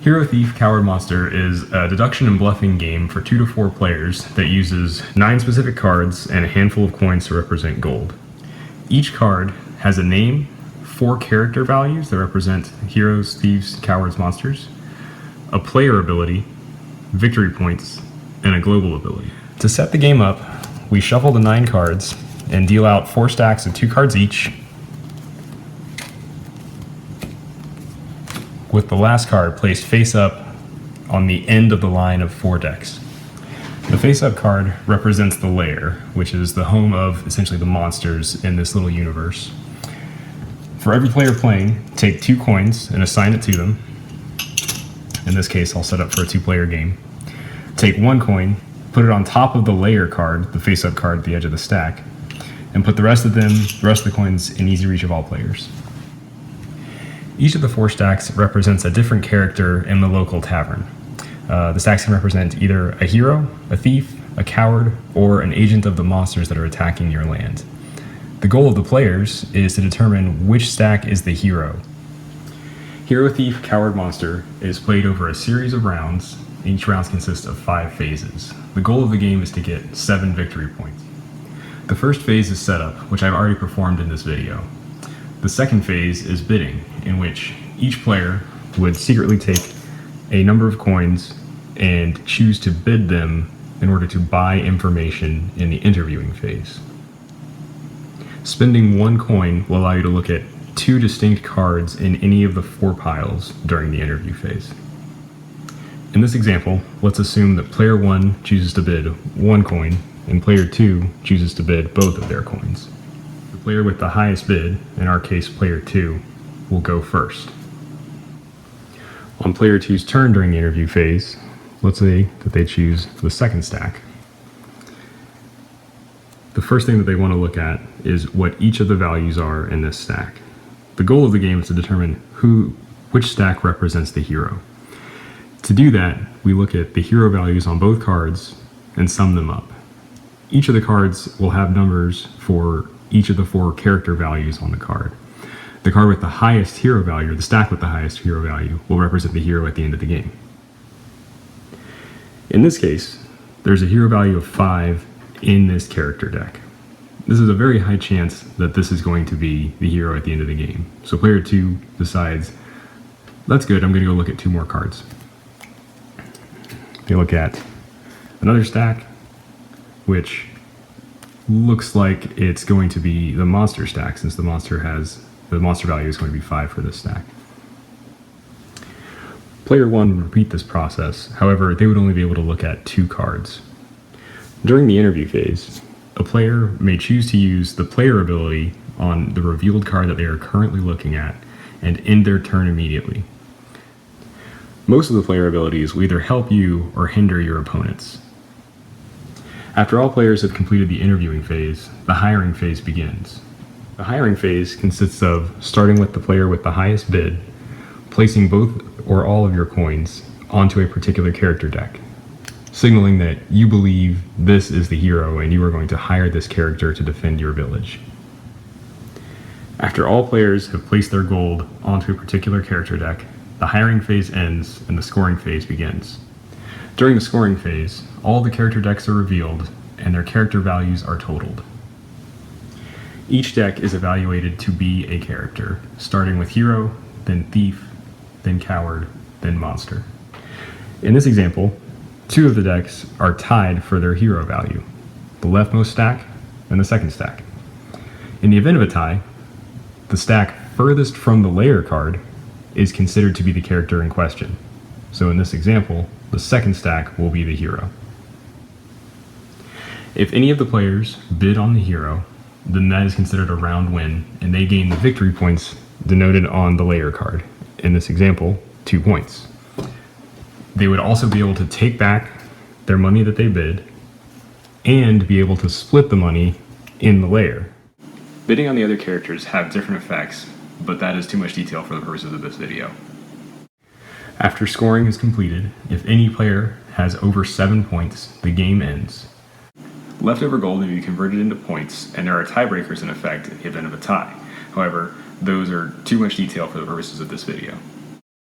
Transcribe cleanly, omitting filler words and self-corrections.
Hero Thief Coward Monster is a deduction and bluffing game for 2 to 4 players that uses 9 specific cards and a handful of coins to represent gold. Each card has a name, 4 character values that represent heroes, thieves, cowards, monsters, a player ability, victory points, and a global ability. To set the game up, we shuffle the 9 cards and deal out 4 stacks of 2 cards each, with the last card placed face up on the end of the line of 4 decks. The face-up card represents the lair, which is the home of essentially the monsters in this little universe. For every player playing, take 2 coins and assign it to them. In this case, I'll set up for a 2-player game. Take 1 coin, put it on top of the lair card, the face-up card at the edge of the stack, and put the rest of the coins in easy reach of all players. Each of the 4 stacks represents a different character in the local tavern. The stacks can represent either a hero, a thief, a coward, or an agent of the monsters that are attacking your land. The goal of the players is to determine which stack is the hero. Hero Thief Coward Monster is played over a series of rounds. Each round consists of 5 phases. The goal of the game is to get 7 victory points. The first phase is setup, which I've already performed in this video. The second phase is bidding, in which each player would secretly take a number of coins and choose to bid them in order to buy information in the interviewing phase. Spending 1 coin will allow you to look at 2 distinct cards in any of the 4 piles during the interview phase. In this example, let's assume that player 1 chooses to bid 1 coin and player 2 chooses to bid both of their coins. The player with the highest bid, in our case player 2, will go first. On player 2's turn during the interview phase, let's say that they choose the second stack. The first thing that they want to look at is what each of the values are in this stack. The goal of the game is to determine which stack represents the hero. To do that, we look at the hero values on both cards and sum them up. Each of the cards will have numbers for each of the 4 character values on the card. The card with the highest hero value, or the stack with the highest hero value, will represent the hero at the end of the game. In this case, there's a hero value of 5 in this character deck. This is a very high chance that this is going to be the hero at the end of the game. So player 2 decides, that's good, I'm going to go look at 2 more cards. They look at another stack, which looks like it's going to be the monster stack, since the monster value is going to be 5 for this stack. Player 1 would repeat this process, however, they would only be able to look at 2 cards. During the interview phase, a player may choose to use the player ability on the revealed card that they are currently looking at and end their turn immediately. Most of the player abilities will either help you or hinder your opponents. After all players have completed the interviewing phase, the hiring phase begins. The hiring phase consists of starting with the player with the highest bid, placing both or all of your coins onto a particular character deck, signaling that you believe this is the hero and you are going to hire this character to defend your village. After all players have placed their gold onto a particular character deck, the hiring phase ends and the scoring phase begins. During the scoring phase, all the character decks are revealed and their character values are totaled. Each deck is evaluated to be a character, starting with hero, then thief, then coward, then monster. In this example, 2 of the decks are tied for their hero value, the leftmost stack and the second stack. In the event of a tie, the stack furthest from the layer card is considered to be the character in question. So in this example, the second stack will be the hero. If any of the players bid on the hero, then that is considered a round win, and they gain the victory points denoted on the layer card. In this example, 2 points. They would also be able to take back their money that they bid and be able to split the money in the layer. Bidding on the other characters have different effects, but that is too much detail for the purposes of this video. After scoring is completed, if any player has over 7 points, the game ends. Leftover gold may be converted into points, and there are tiebreakers in effect in the event of a tie. However, those are too much detail for the purposes of this video.